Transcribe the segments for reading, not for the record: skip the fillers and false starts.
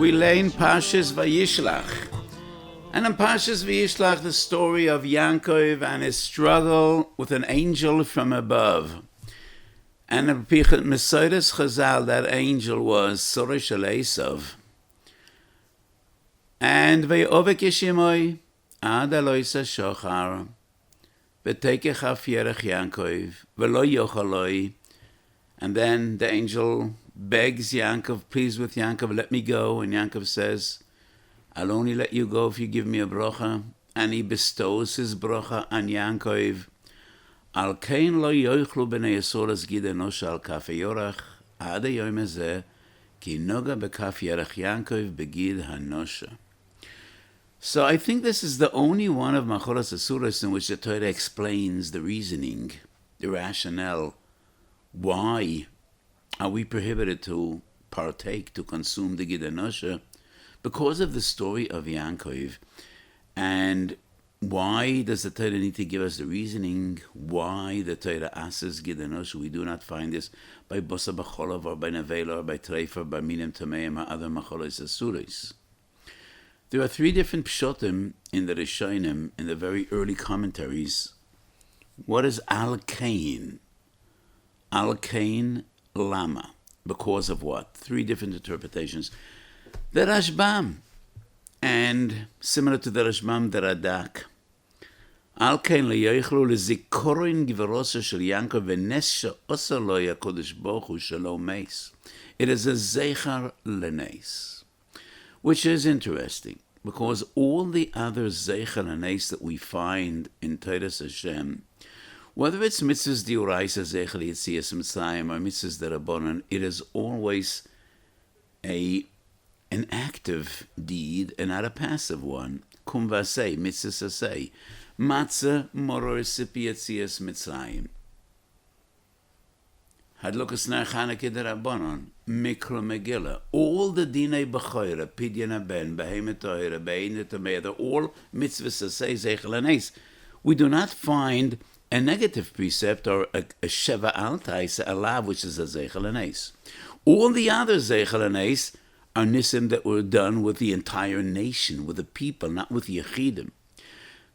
we learn Parshas Vayishlach. And in Parshas Vayishlach, the story of Yaakov and his struggle with an angel from above. And in Mesodas Chazal, that angel was Sorah Shel Esav. And Vayovek Yeshimoi, Ad Aloisa Shochar, V'tekech Afyerech Yaakov, V'lo Yochaloi. And then the angel begs Yaakov, please with Yaakov, let me go. And Yaakov says, I'll only let you go if you give me a bracha. And he bestows his bracha on Yaakov. Al kein lo yoichlu b'nei Issur as gid Hanasheh al kaf yorach ad hayom hazeh ki noga b'kaf yerach Yaakov begid Hanasheh. So I think this is the only one of Machoras Asuras in which the Torah explains the reasoning, the rationale. Why are we prohibited to partake, to consume the Gid Hanasheh? Because of the story of Yaakov. And why does the Torah need to give us the reasoning? Why the Torah asks Gid Hanasheh? We do not find this by Bosa B'cholov or by Nevela or by Treif or by Minim Tameim or other Machoras Asuras. There are three different pshotim in the Rishonim, in the very early commentaries. What is Al-Kain? Al-Kain Lama. Because of what? Three different interpretations. The Rashbam. And similar to the Rashbam, the Radak. Al-Kain le'yoichlu le'zikorin giverosa shel Yaakov v'nes she'osa lo HaKadosh Baruch Hu shelo meis. It is a zeichar le'nes. Which is interesting, because all the other zeichar le'nes that we find in Torah's Hashem, whether it's mitzvahs diuraisa zeichar yitzias mitzrayim or mitzvahs derabanan, it is always an active deed and not a passive one. Kum vasei, mitzvahs asei, matzah moror sipi yitzias mitzrayim. Hadlokas nar Chanukah derabanan, mikra megillah. All the dinei b'choira, pidyon haben, behemet toira, behemet tameh, they're all mitzvahs asei zeichar le'nes. We do not find a negative precept or a sheva altais, a lav, which is a zeichar le'nes. All the other zeichar le'nes are nisim that were done with the entire nation, with the people, not with yechidim.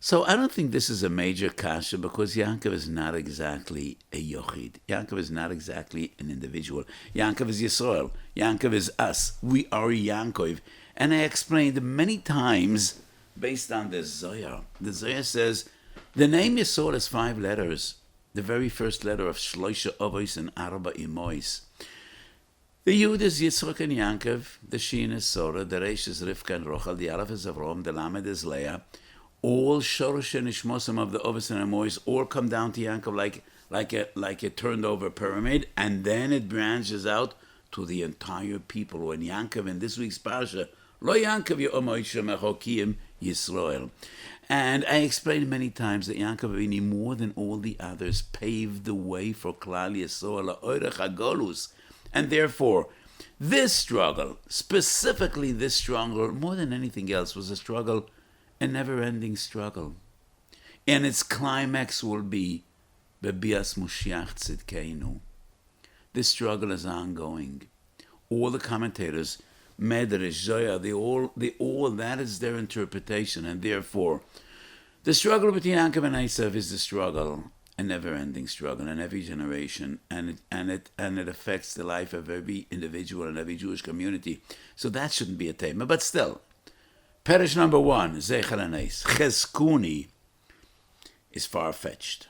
So I don't think this is a major kasha, because Yaakov is not exactly a yochid. Yaakov is not exactly an individual. Yaakov is Yisrael. Yaakov is us. We are Yaakov. And I explained many times, based on the Zohar. The Zohar says, the name Issur is 5 letters. The very first letter of Shloisha Avos and Arba Imois. The Yud is Yitzchak and Yaakov. The Shin is Sorah. The Reish is Rivka and Rochel. The Aleph is Avram. The Lamed is Leah. All Shorosh and Ishmosim of the Avos and Imois all come down to Yaakov like a turned over pyramid, and then it branches out to the entire people. When Yaakov in this week's Parsha, Lo Yaakov Ye'omoisha Mechokim Yisrael. And I explained many times that Yaakov Avinu, more than all the others, paved the way for Klal Yisrael, La'orech HaGolus. And therefore, this struggle, specifically this struggle, more than anything else, was a never-ending struggle. And its climax will be Bebias Moshiach Tzidkeinu. This struggle is ongoing. All the commentators, Medrash, Zohar, they all, that is their interpretation. And therefore, the struggle between Yaakov and Esav is the struggle, a never-ending struggle in every generation, and it affects the life of every individual and every Jewish community. So that shouldn't be a tema. But still, Perish number 1, Zeichar Hanes, Cheskuni, is far-fetched.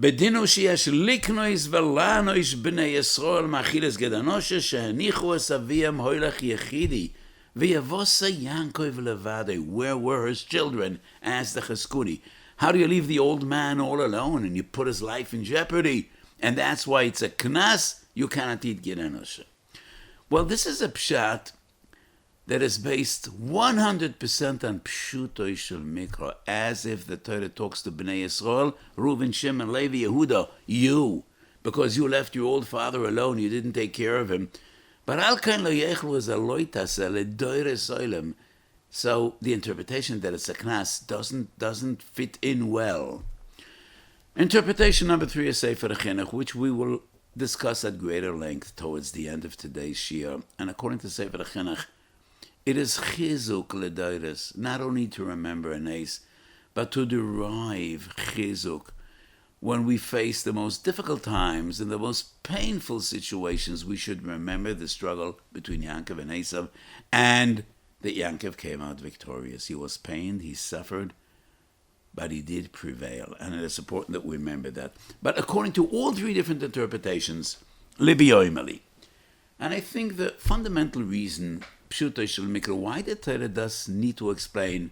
Bedinu sheyesh liknois velanois b'nei Yisrael machiles Gid Hanasheh shehanichu es aviyam hoylech yechidi v'yavosa Yaakov levade. Where were his children? Asked the Cheskuni. How do you leave the old man all alone and you put his life in jeopardy? And that's why it's a knas, you cannot eat Gid Hanasheh. Well, this is a pshat that is based 100% on pshutoi shel mikra, as if the Torah talks to Bnei Yisrael, Reuven, Shimon, Levi, Yehuda, you, because you left your old father alone, you didn't take care of him. But al kain lo yechlu is a loitase ledoires oilem. So the interpretation that it's a knas doesn't fit in well. Interpretation number 3 is Sefer Chinuch, which we will discuss at greater length towards the end of today's Shiur, and according to Sefer Chinuch, it is chizuk l'dairis, not only to remember an ace, but to derive chizuk when we face the most difficult times and the most painful situations. We should remember the struggle between Yaakov and Esav, and that Yaakov came out victorious. He was pained, he suffered, but he did prevail, and it is important that we remember that. But according to all three different interpretations, libi oimeli. And I think the fundamental reason, pshuto shel mikra, why the Torah does need to explain,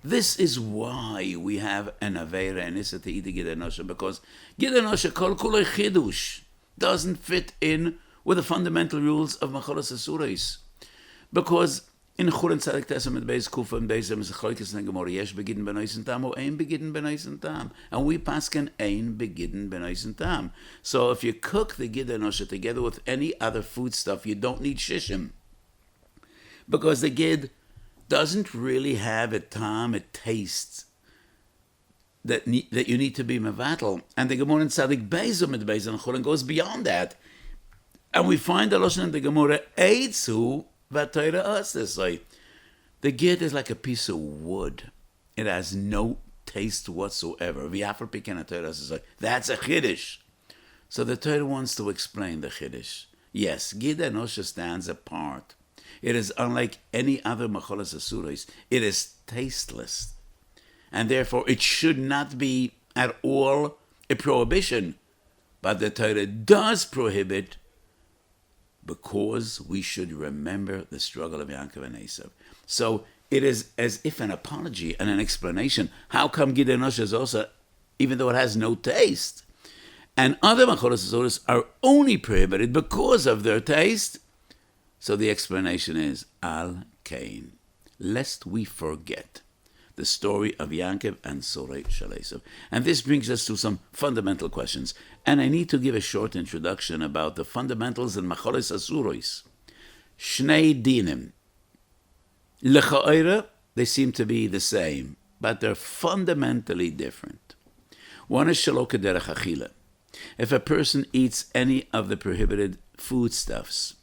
this is why we have an Aveira and Issur to eat the Gid Hanasheh, because Gid Hanasheh kol kulei chidush doesn't fit in with the fundamental rules of Macholas Asurais. Because in Churin Tzadik Tesam and Beis Kufa and Beis Emes Chloikis and Gemara, yesh begidden b'noisen tam, or ein begidden b'noisen tam. And we pasken ein begidden b'noisen tam. So if you cook the Gid Hanasheh together with any other food stuff, you don't need shishim. Because the Gid doesn't really have a tam, a taste that you need to be mevatel. And the Gemara in Tzadik Beis and Beis and Churin goes beyond that. And we find the Lashon in the Gemara, Eitzu, the Gid is like a piece of wood. It has no taste whatsoever. That's a Chiddush. So the Torah wants to explain the Chiddush. Yes, Gid Hanasheh stands apart. It is unlike any other Macholas Asurais. It is tasteless. And therefore it should not be at all a prohibition. But the Torah does prohibit, because we should remember the struggle of Yaakov and Esav. So it is as if an apology and an explanation. How come Gid Hanasheh is also, even though it has no taste, and other Macholas Asurais are only prohibited because of their taste? So the explanation is, Al Kain, lest we forget the story of Yaakov and Sorei Shel Esav. And this brings us to some fundamental questions. And I need to give a short introduction about the fundamentals in Macholas Asurais. Shnei dinim. L'cha'ira, they seem to be the same, but they're fundamentally different. One is shelo kederech achila. If a person eats any of the prohibited foodstuffs,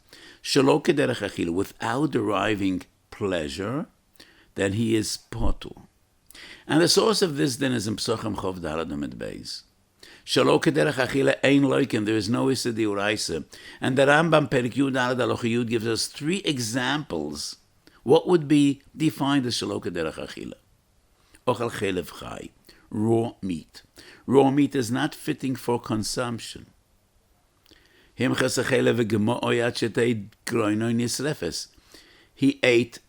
shelo kederech achila, without deriving pleasure, then he is potu. And the source of this then is in Psachim Chov Dalad Amud Beis. Shelo kederech achila ein loiken, there is no Issur d'oraisa. And the Rambam Perik Yud Dalad Halacha Yud gives us three examples. What would be defined as shelo kederech achila? Ochel chelev chai, raw meat. Raw meat is not fitting for consumption. Him chesach chelev v'gemo oyat shetei groinoi nisrefes. He ate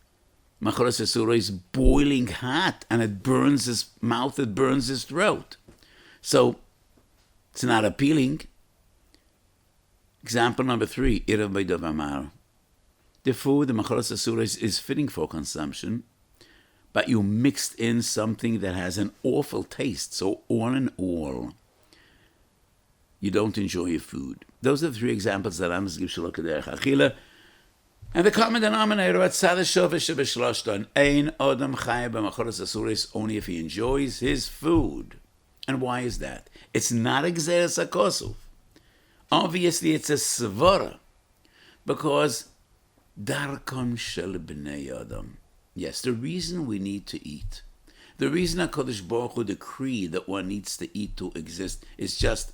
Macholas Asurais boiling hot, and it burns his mouth, it burns his throat. So it's not appealing. Example number 3, Irav Beidav Amar. The food, the Macholas Asurais, is fitting for consumption, but you mixed in something that has an awful taste. So all in all, you don't enjoy your food. Those are the 3 examples that I'm going to give Shelo kederech achila. And the common denominator at Tzadeh Shovesh Shebeshloshton, Ein Odom Chai b'Macholas Asurais, only if he enjoys his food. And why is that? It's not Gzeres HaKosuf. Obviously, it's a svara, because Darkon Shel B'nei Adam. Yes, the reason we need to eat, the reason HaKadosh Baruch Hu decreed that one needs to eat to exist, is just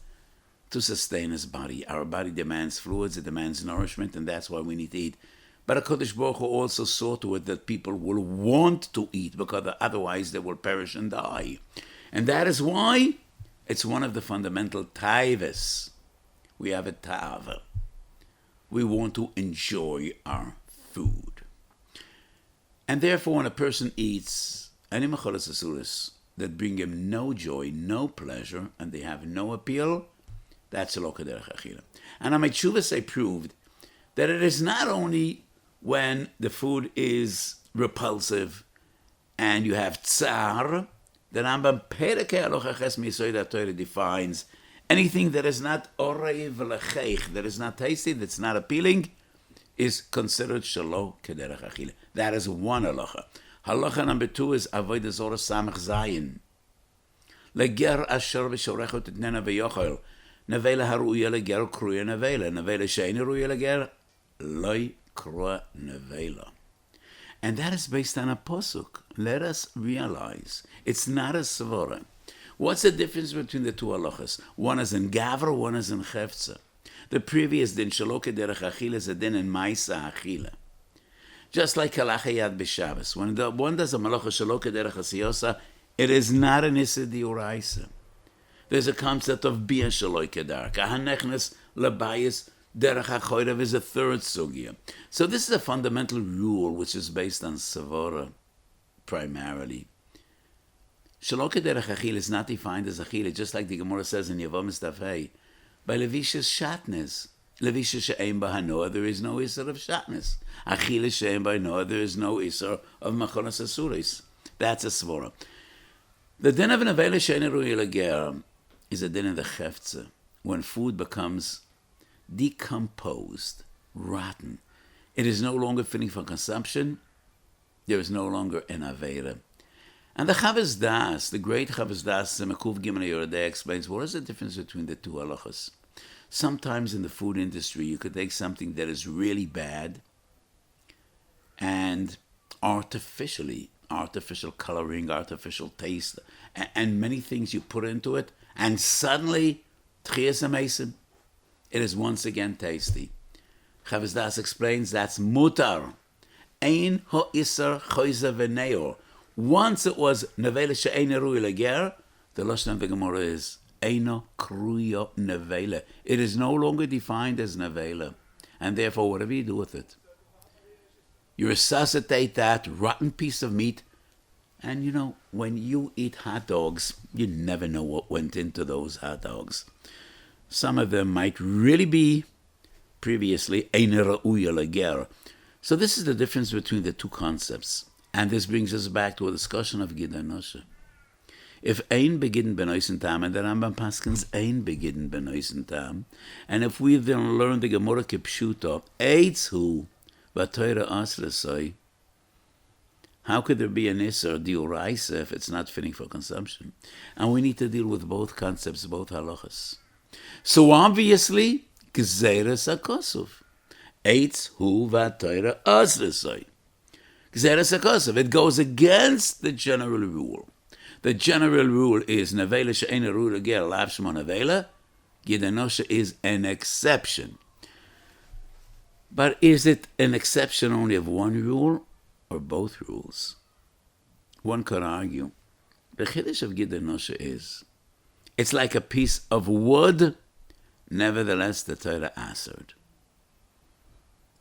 to sustain his body. Our body demands fluids, it demands nourishment, and that's why we need to eat. But HaKadosh Baruch Hu also saw to it that people will want to eat, because otherwise they will perish and die. And that is why it's one of the fundamental taivas. We have a tava. We want to enjoy our food. And therefore, when a person eats any Macholas Asurais that bring him no joy, no pleasure, and they have no appeal, that's Shelo kederech achila. And Amay I proved that it is not only when the food is repulsive and you have tsar. The Rambam Perikei Halacha Ches Misoid HaTorah defines anything that is not orei v'lecheich, that is not tasty, that's not appealing, is considered Shelo kederech achila. That is one halacha. Halacha number 2 is Avodah Zorah Samach Zayin. Leger asher v'shorechot etnena v'yochel. Nevela haruya leger kruya nevela. Nevela she'ena ruya leger loy krua nevela. And that is based on a posuk. Let us realize it's not a svara. What's the difference between the two halachas? One is in gavra, one is in chefza. The previous din shaloke derech achila is a din in maisa achila. Just like halacha yad b'Shabbos. When one does a malacha shaloke derech asiyosa, it is not an issa diuraisa. There's a concept of bia shaloke derech. A hanechnes lebayis derech hachoyrev is a third sugya. So this is a fundamental rule which is based on savora primarily. Shaloke derech achila is not defined as achila, just like the Gemara says in Yevamos Daf Hey. By Levisha's shatnez. Levisha she'ein b'hanoah, there is no Issur of shatnez. Achila she'ein b'hanoah, there is no Issur of machonas asuris. That's a svora. The din of nevela she'ein ruya leger is a din in the chefza, when food becomes decomposed, rotten. It is no longer fitting for consumption. There is no longer an avera. And the Chavos Das, the great Chavos Das, Mekuv Gimel Yoredei, explains what is the difference between the two halachas. Sometimes in the food industry, you could take something that is really bad and artificial coloring, artificial taste, and many things you put into it, and suddenly, Tchias HaMesim, it is once again tasty. Chavos Das explains that's mutar. Ein ho-Issur choyze v'neor. Once it was nevela she'ein ruya leger, the lashon of the Gemara is eino kruya nevela. It is no longer defined as nevela, and therefore whatever you do with it, you resuscitate that rotten piece of meat. And you know, when you eat hot dogs, you never know what went into those hot dogs. Some of them might really be previously ein ruya leger. So this is the difference between the two concepts. And this brings us back to a discussion of Gid Hanasheh. If ein begidden benoisen tam, and the Rambam paskins ein begidden benoisen tam, and if we then learn the Gemara kipshuto, eitz hu v'toira asresoi, how could there be an Issur diuraisa if it's not fitting for consumption? And we need to deal with both concepts, both halachas. So obviously, gzeres hakosuf, eitz hu v'toira asresoi. It goes against the general rule. The general rule is nevela she'ein ruya leger lav shmo nevela. Gid Hanasheh is an exception. But is it an exception only of one rule or both rules? One could argue. The chiddush of Gid Hanasheh is it's like a piece of wood, nevertheless the Torah answered.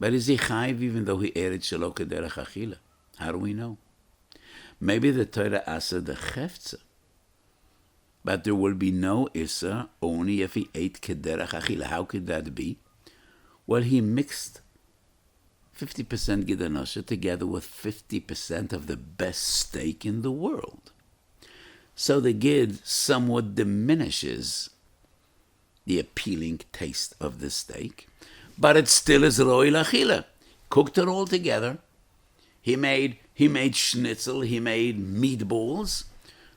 But is he chayv even though he ate it shelo kederech achila? How do we know? Maybe the Torah answered the chefza, but there will be no Issur only if he ate kederech achila. How could that be? Well, he mixed 50% Gid Hanasheh together with 50% of the best steak in the world. So the Gid somewhat diminishes the appealing taste of the steak, but it still is ro'il achila. Cooked it all together. He made schnitzel, he made meatballs,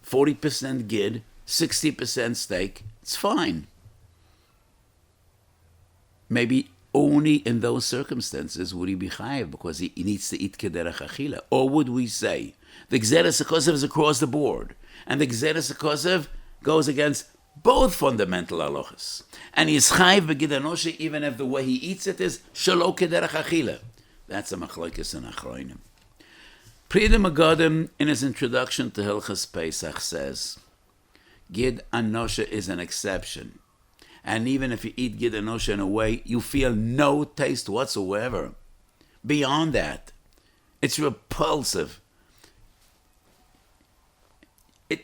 40% Gid, 60% steak. It's fine. Maybe only in those circumstances would he be chayav because he needs to eat kederech achila. Or would we say the gzeres hakosev is across the board, and the gzeres hakosev goes against both fundamental halachas, and he is chayav b'Gid Hanasheh even if the way he eats it is shelo kederech achila. That's a machlokes in achronim. Prida Megadim, in his introduction to Hilchas Pesach, says Gid Hanasheh is an exception. And even if you eat Gid Hanasheh in a way, you feel no taste whatsoever. Beyond that, it's repulsive.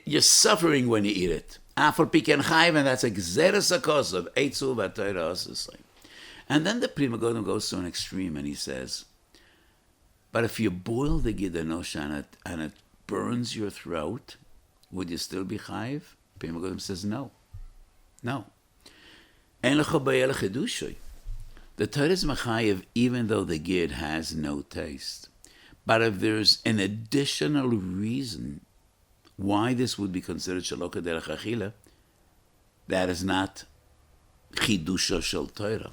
You're suffering when you eat it. Afal piken chayv, and that's a gzeres hakosev, eitzu v'toira asesai. And then the Pri Megadim goes to an extreme, and he says, but if you boil the Gid Hanasheh and it burns your throat, would you still be chayv? Pri Megadim says no. No. The Torah is mechayev even though the Gid has no taste. But if there's an additional reason why this would be considered shelo kederech achila, that is not chidusha shel Torah.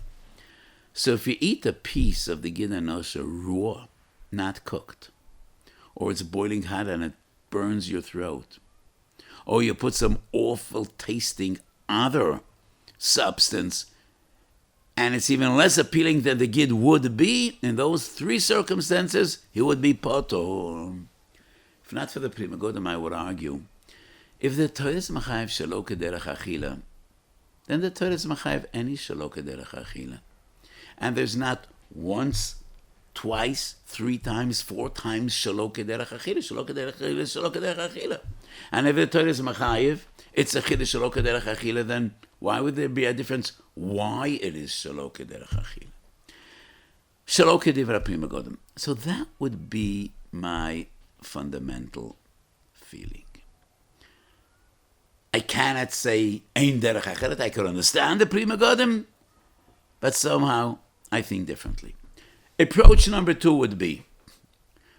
So if you eat a piece of the Gid Hanasheh raw, not cooked, or it's boiling hot and it burns your throat, or you put some awful tasting other substance, and it's even less appealing than the Gid would be, in those three circumstances, he would be potor. If not for the Pri Megadim, I would argue, if the Torah is mechayev shelo kederech achila, then the Torah is mechayev any shelo kederech achila. And there's not once, twice, 3 times, 4 times shelo kederech achila, shelo kederech achila, shelo kederech achila. And if the Torah is mechayev, it's a chiddush shelo kederech achila, then why would there be a difference why it is shelo kederech achila? Shelo kedivra Pri Megadim. So that would be my fundamental feeling. I cannot say ein derech acheret. I could understand the Pri Megadim, but somehow I think differently. Approach number 2 would be,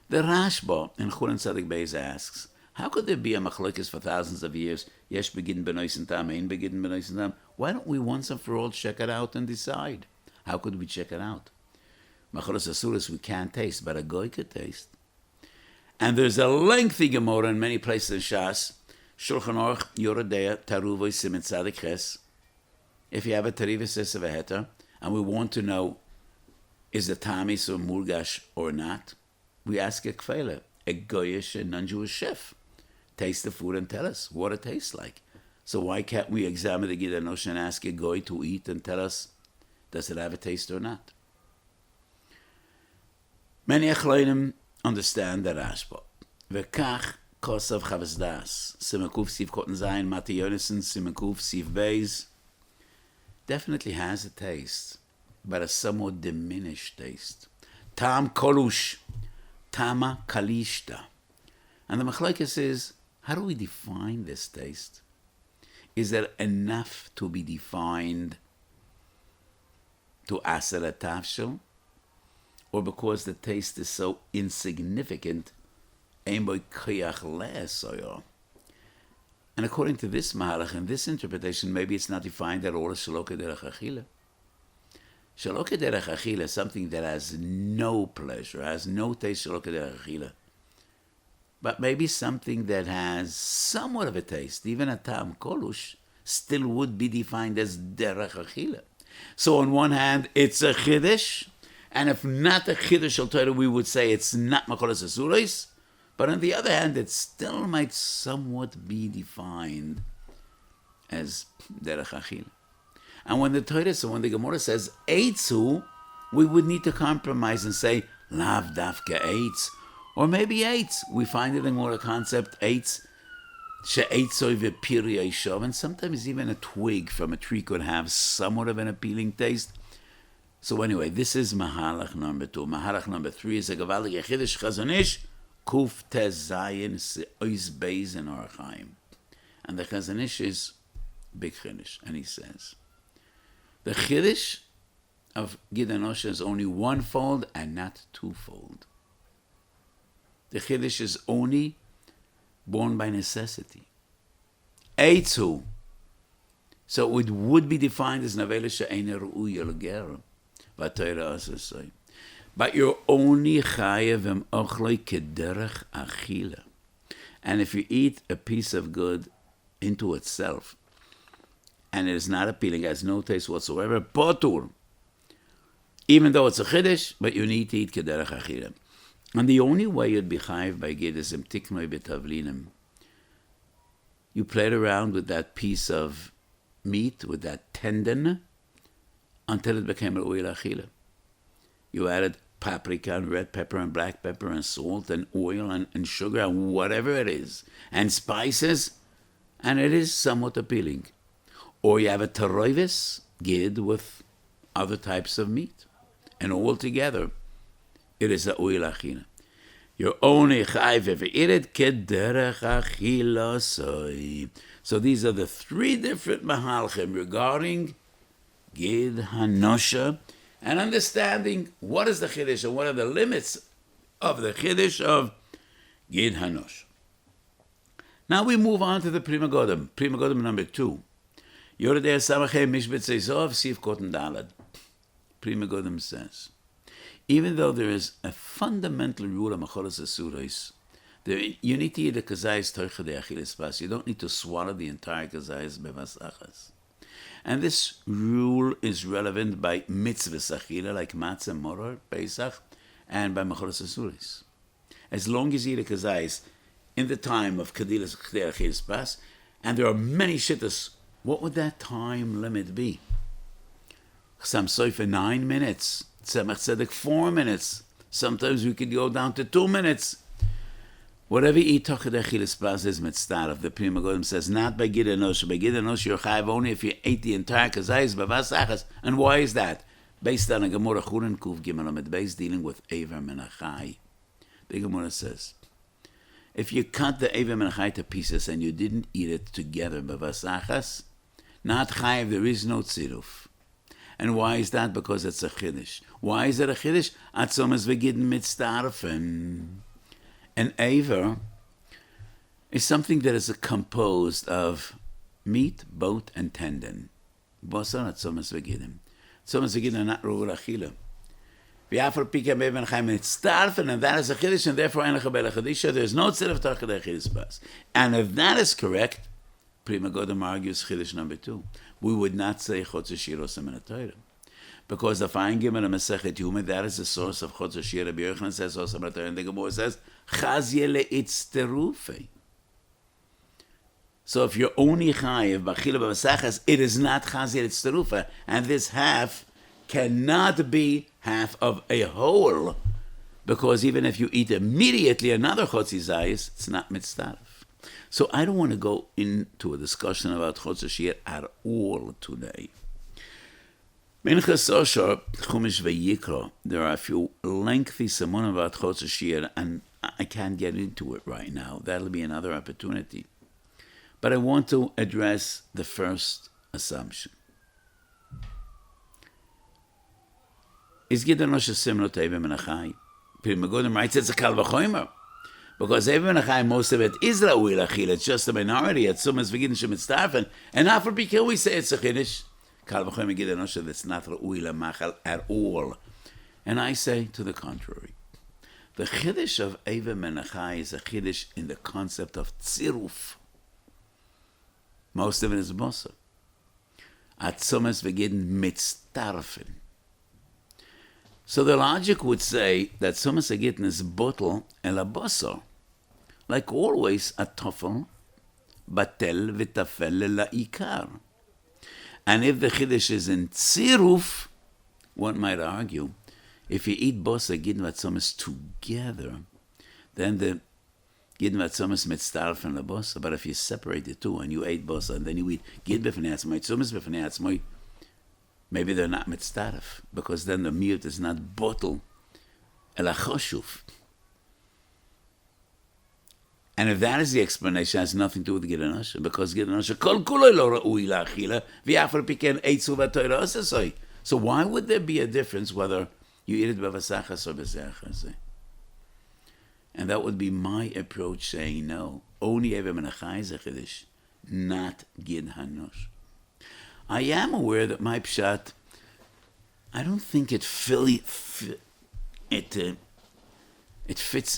the Rashba in Chulin Tzadik Beis asks, how could there be a machlokes for thousands of years? Yesh begin benoisen tam, ein begin benoisen tam. Why don't we once and for all check it out and decide? How could we check it out? Machalos asuras we can't taste, but a goy could taste. And there's a lengthy Gemara in many places in Shas, Shulchan Aruch, Yoredea, Taruvoy, Simen Tzadik Ches. If you have a Tarivus Esavaheta, and we want to know, is the Tamis or Murgash or not, we ask a Kfeile, a Goyish and non-Jewish chef. Taste the food and tell us what it tastes like. So why can't we examine the Gid Hanasheh and ask a Goy to eat and tell us, does it have a taste or not? Many Achleinim understand the Rashba. V'kach kosav chavas das. Simakuf siv koten zayin, Mati Yonison, Simakuf siv beis. Definitely has a taste, but a somewhat diminished taste. Tam kolush, tama kalishta. And the machlokes is, how do we define this taste? Is there enough to be defined to aser a tafshel? Or because the taste is so insignificant, ein boy koyach le'esoyo. And according to this mahalach and this interpretation, maybe it's not defined at all as shelo kederech achila. Shelo kederech achila is something that has no pleasure, has no taste, shelo kederech achila. But maybe something that has somewhat of a taste, even a tam kolush, still would be defined as derech achila. So on one hand, it's a chiddush, and if not a chiddush shel Torah, we would say it's not macholas asuros. But on the other hand, it still might somewhat be defined as derech achila. And when the Torah, so when the Gemara says eitzu, we would need to compromise and say lav dafka eitz, or maybe eitz. We find it in more a concept eitz she'eitzoi v'piri eishav, and sometimes even a twig from a tree could have somewhat of an appealing taste. So anyway, this is mahalach number 2. Mahalach number 3 is a gavaldik chiddush Chazon Ish, Kuf Tez Zayin Ois Beis in Orach Chaim. And the Chazon Ish is big chiddush, and he says, the chiddush of Gid Hanasheh is only one-fold and not two-fold. The chiddush is only born by necessity. Eitzu. So it would be defined as Navela She'eina Ru'uya L'ger, but Torah also say. But you're only chayev em ochloi kederech achila. And if you eat a piece of good into itself, and it is not appealing, has no taste whatsoever, potur. Even though it's a chiddush, but you need to eat kederech achila. And the only way you'd be chayev by gid is im tiknoi betavlinim. You played around with that piece of meat, with that tendon, until it became ru'ui l'achila. You added paprika and red pepper and black pepper and salt and oil and sugar and whatever it is, and spices, and it is somewhat appealing. Or you have a teroivis, gid, with other types of meat, and all together, it is a ru'ui l'achila. You're only chayv if you eat it kederech achila soy. So these are the 3 different mahalchim regarding Gid Hanasheh, and understanding what is the chiddush and what are the limits of the chiddush of Gid Hanasheh. Now we move on to the Pri Megadim. Pri Megadim number 2. Yoredei Samachem Mishbet Zov Sif Koten Dalad. Pri Megadim says, even though there is a fundamental rule of Macholas Asurais, you need to eat the kazayis toichadei achilas bas. You don't need to swallow the entire kazayis bevasachas. And this rule is relevant by mitzvahs achila, like matzah, moror, pesach, and by Macholas Asurais. As long as you eat the kazayis in the time of kadilas achilas bas, and there are many shittas, what would that time limit be? Chasam Sofer 9 minutes, Tzemach Tzedek 4 minutes. Sometimes we could go down to 2 minutes. Whatever you eat Tochad Achilas Bas is mitzvah. The Pri Megadim says, not by Gid Enosh. By Gid Enosh you're chayav only if you ate the entire kazayis b'vasachas. And why is that? Based on a Gemara Churin Kuv Gimel Amid Beis dealing with Eiver Menachai. The Gemara says, if you cut the Eiver Menachai to pieces and you didn't eat it together b'vasachas, not chayav, there is no tziruf. And why is that? Because it's a chiddush. Why is it a chiddush? Atzomas v'gidin mitzdarfen. An aver is something that is composed of meat, bone, and tendon. Basar atzomas v'gidin. Atzomas v'gidin are not ru'ul achila. V'yafar pika me'evan chayim mitzdarfen, and that is a chiddush, and therefore en lechabel chadisha. There is no tziruf tarchadei chiddush bas. And if that is correct, Pri Megadim argues chiddush number 2. We would not say Chotz Shirosim in a Torah. Because the fine given a Masechet Yuma, that is the source of Chotz Shir. Rabbi Yochanan says also in a Torah, and the Gemara says, Chazye le'itz terufe. So if you're only chayiv b'achila b'masachas, it is not chazye le'itz terufe. And this half cannot be half of a whole. Because even if you eat immediately another Chotz Zayis, it's not mitzvah. So I don't want to go into a discussion about Chotz Shir at all today. Minchas Issur, Chumash Vayikra, there are a few lengthy simunim about Chotz Shir, and I can't get into it right now. That'll be another opportunity. But I want to address the first assumption. Is Gid Enosh similar to Eiver Menachai? Pri Megadim writes it's a kal v'chomer. Because Eiver Menachai, most of it is Ra'ui L'achil. It's just a minority. It's Sumas V'gidin Shemitzdarfen. And after Bikil we say it's a Chiddush. Kal v'chomer Gid Enosh that's not Ra'ui L'machal at all. And I say to the contrary. The Chiddush of Eiver Menachai is a Chiddush in the concept of Tziruf. Most of it is Bosa. At Sumas V'gidin Mitzdarfen. So the logic would say that Sumas V'gidin is bottle and a Bosa. Like always, a Tofel, Batel V'tafel La'ikar. And if the Chiddush is in Tziruf, one might argue, if you eat Bosa, Gidin Vatzomas together, then the Gidin Vatzomas Mitzdarf and the Bosa. But if you separate the two and you ate Bosa and then you eat Gid B'fnei Atzmai, Tzomas B'fnei Atzmai, maybe they're not Mitzdarf, because then the mute is not bottle, ela choshuv. And if that is the explanation, it has nothing to do with Gid Hanasheh, because Gid Hanasheh kol kuloi lo ra'ui la'achila, v'yafar piken eitzu v'toira osesoi. So why would there be a difference whether you eat it b'vasachas or b'zechas? And that would be my approach, saying no. Only Eiver Menachai is a chiddush, not Gid Hanasheh. I am aware that my pshat, I don't think it fits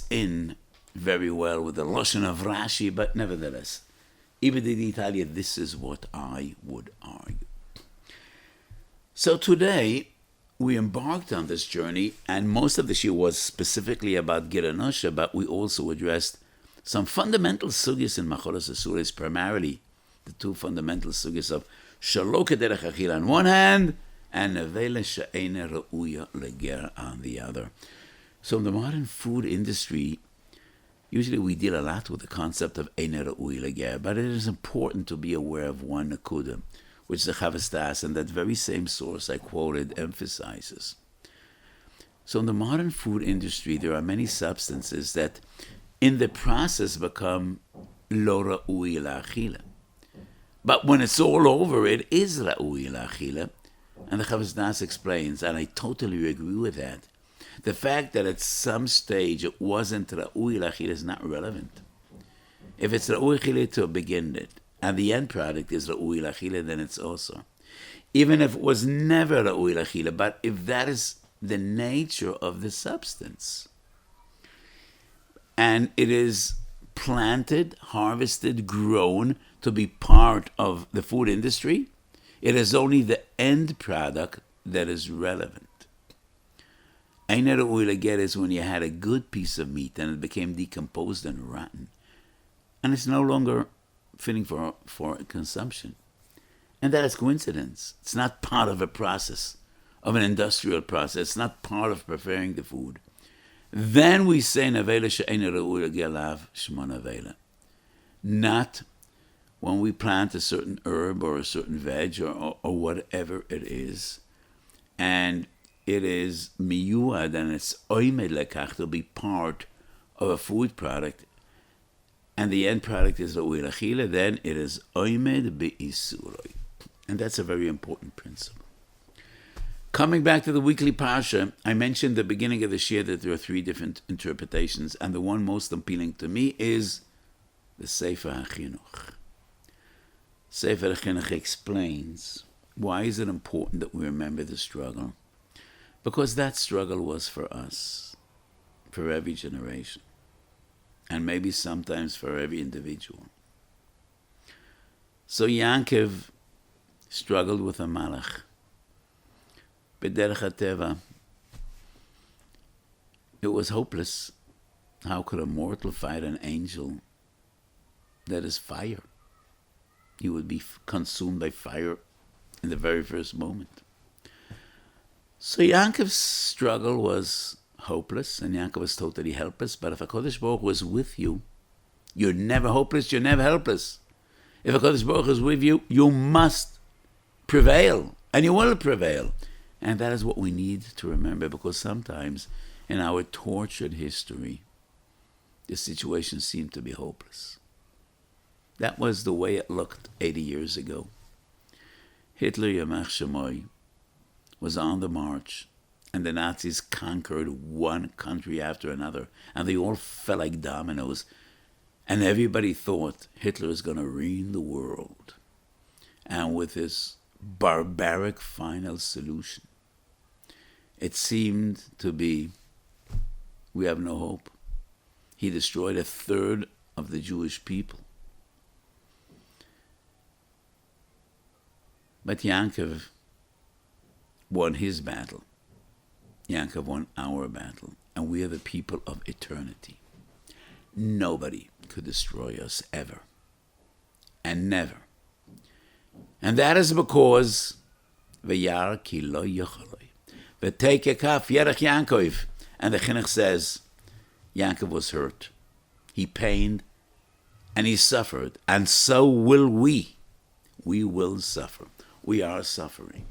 in very well with the Lashon of Rashi, but nevertheless, even in Italia, this is what I would argue. So today, we embarked on this journey, and most of the shiur was specifically about Gid Hanasheh, but we also addressed some fundamental sugyas in Macholas Asurais, primarily the two fundamental sugyas of Shalo Kederech Achila on one hand, and Nevele She'ene Re'uya Leger on the other. So in the modern food industry, usually we deal a lot with the concept of Eine Re'uya Leger, but it is important to be aware of one nakuda, which the Chavas Das and that very same source I quoted emphasizes. So in the modern food industry, there are many substances that in the process become lo ra'ui la'achila. But when it's all over, it is ra'ui la'achila. And the Chavas Das explains, and I totally agree with that, the fact that at some stage it wasn't ra'ui la'achila is not relevant. If it's ra'ui la'achila to begin it, and the end product is Ra'ui L'Achila, then it's also. Even if it was never Ra'ui L'Achila, but if that is the nature of the substance, and it is planted, harvested, grown to be part of the food industry, it is only the end product that is relevant. Ein Ra'ui L'Get is when you had a good piece of meat and it became decomposed and rotten, and it's no longer fitting for consumption. And that is coincidence. It's not part of a process, of an industrial process. It's not part of preparing the food. Then we say Nevela she'ein ra'ui l'geh lav shmo nevela. Not when we plant a certain herb or a certain veg or whatever it is, and it is miyuad and it's oimed lekach to be part of a food product, and the end product is ra'ui l'achila, then it is oimed be'issuroi. And that's a very important principle. Coming back to the weekly parsha, I mentioned at the beginning of the shiur that there are 3 different interpretations, and the one most appealing to me is the Sefer HaChinuch. Sefer HaChinuch explains why is it important that we remember the struggle. Because that struggle was for us, for every generation, and maybe sometimes for every individual. So Yankov struggled with a malach. B'derech hateva, it was hopeless. How could a mortal fight an angel that is fire? He would be consumed by fire in the very first moment. So Yankov's struggle was hopeless, and Yankov was totally helpless. But if HaKadosh Baruch Hu was with you, you're never hopeless, you're never helpless. If HaKadosh Baruch Hu is with you, you must prevail, and you will prevail. And that is what we need to remember, because sometimes in our tortured history, the situation seemed to be hopeless. That was the way it looked 80 years ago. Hitler, Yamach Shemoy, was on the march, and the Nazis conquered one country after another, and they all fell like dominoes, and everybody thought Hitler is going to ruin the world. And with his barbaric final solution, it seemed to be, we have no hope. He destroyed 1/3 of the Jewish people. But Yankov won his battle. Yankov won our battle. And we are the people of eternity. Nobody could destroy us ever. And never. And that is because V'yar ki lo yochaloi. V'teik kaf yerech Yankov. And the Chinuch says, Yankov was hurt. He pained and he suffered. And so will we. We will suffer. We are suffering.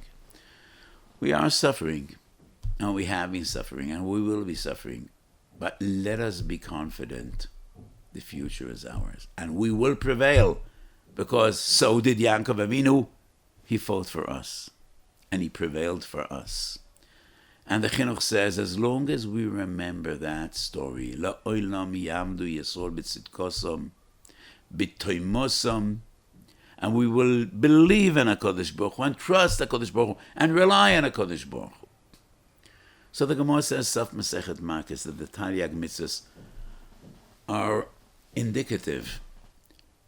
We are suffering. And we have been suffering. And we will be suffering. But let us be confident. The future is ours. And we will prevail. Because so did Yankov Avinu. He fought for us. And he prevailed for us. And the Chinuch says, as long as we remember that story, La'olam yamdu yesol b'tzidkosom, b'toimosom, and we will believe in HaKadosh Baruch Hu, and trust HaKadosh Baruch Hu, and rely on HaKadosh Baruch Hu. So the Gemara says, Saf Masechet Makis, that the Taryag mitzvahs are indicative.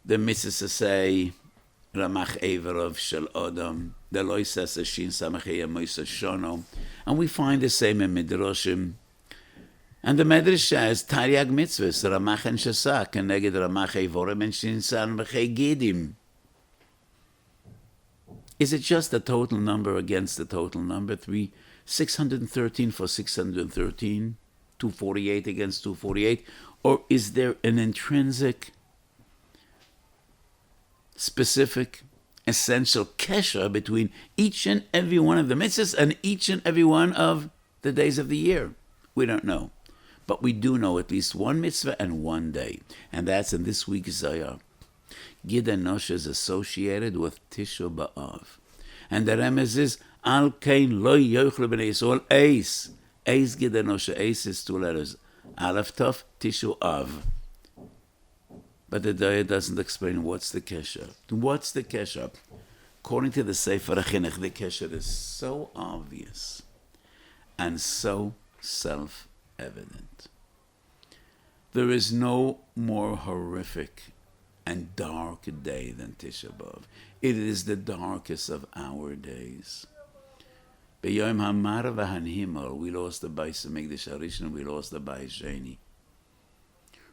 The mitzvahs say, Ramach Everov Shel Odom, the Loi says Shin Samachei Moisa Shono, and we find the same in Midrashim. And the Medrash says Taryag Mitzvahs Ramach and Shasa Keneged Ramach Evorim and Shin Samachei Gidim. Is it just the total number against the total number? 613 for 613, 248 against 248, or is there an intrinsic, specific, essential kesher between each and every one of the mitzvahs and each and every one of the days of the year? We don't know. But we do know at least one mitzvah and one day. And that's in this week's Zayar. Gid Hanasheh is associated with Tisha B'Av. And the remez is, Al Kain Lo Yochlu B'nei Yisrael Eis. Eis Gid Hanasheh. Eis is 2 letters. Aleph Tov Tisha Av. But the Daya doesn't explain what's the kesher. What's the kesher? According to the Sefer HaChinuch, the kesher is so obvious and so self-evident. There is no more horrific and dark day than Tisha B'Av. It is the darkest of our days. B'yom HaMar v'Hanhimel, we lost the Beis HaMikdash HaRishon, we lost the Beis Sheni.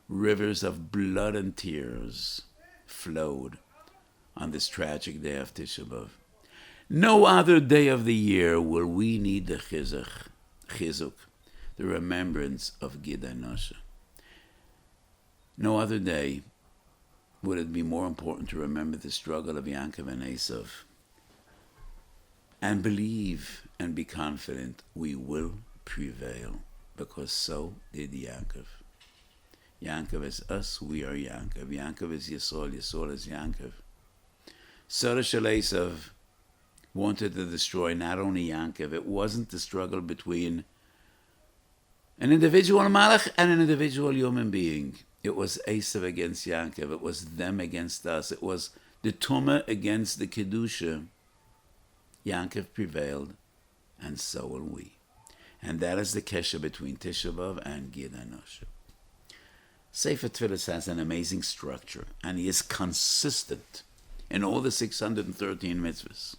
Rivers of blood and tears flowed on this tragic day of Tisha B'Av. No other day of the year will we need the chizuk, the remembrance of Gid Hanasheh. No other day would it be more important to remember the struggle of Yaakov and Esav and believe and be confident we will prevail, because so did Yaakov. Yaakov is us, we are Yaakov. Yaakov is Yisrael, Yisrael is Yaakov. Sarah Shel Esav wanted to destroy not only Yaakov, it wasn't the struggle between an individual malach and an individual human being. It was Esav against Yaakov. It was them against us. It was the Tumah against the Kedusha. Yaakov prevailed, and so will we. And that is the kesher between Tisha B'Av and Gid Hanasheh. Sefer Tfilis has an amazing structure, and he is consistent in all the 613 mitzvahs.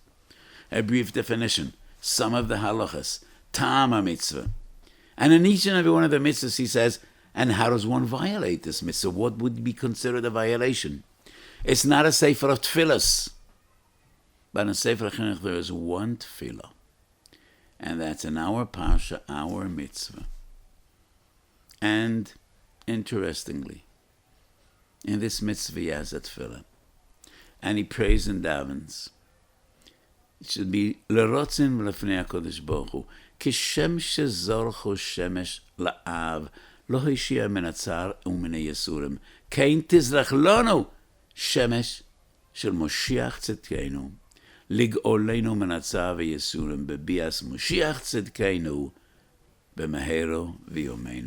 A brief definition, some of the halachas, Ta'am HaMitzvah. And in each and every one of the mitzvahs he says, and how does one violate this mitzvah? What would be considered a violation? It's not a Sefer of Tfilis. But in Sefer HaChinuch there is one tefillah. And that's in our parsha, our mitzvah. And interestingly, in this mitzvah he has a tefillah. And he prays and davens. It should be L'rotzin v'lefnei HaKadosh Baruch Hu Kishem shezorcho shemesh la'av lo hishia min hatzar u'min ha'yisurim kein tizrach lanu shemesh shel Moshiach tzedkeinu lig'olenu min hatzar v'yisurim bebias Moshiach tzedkeinu b'mehero v'yomeinu.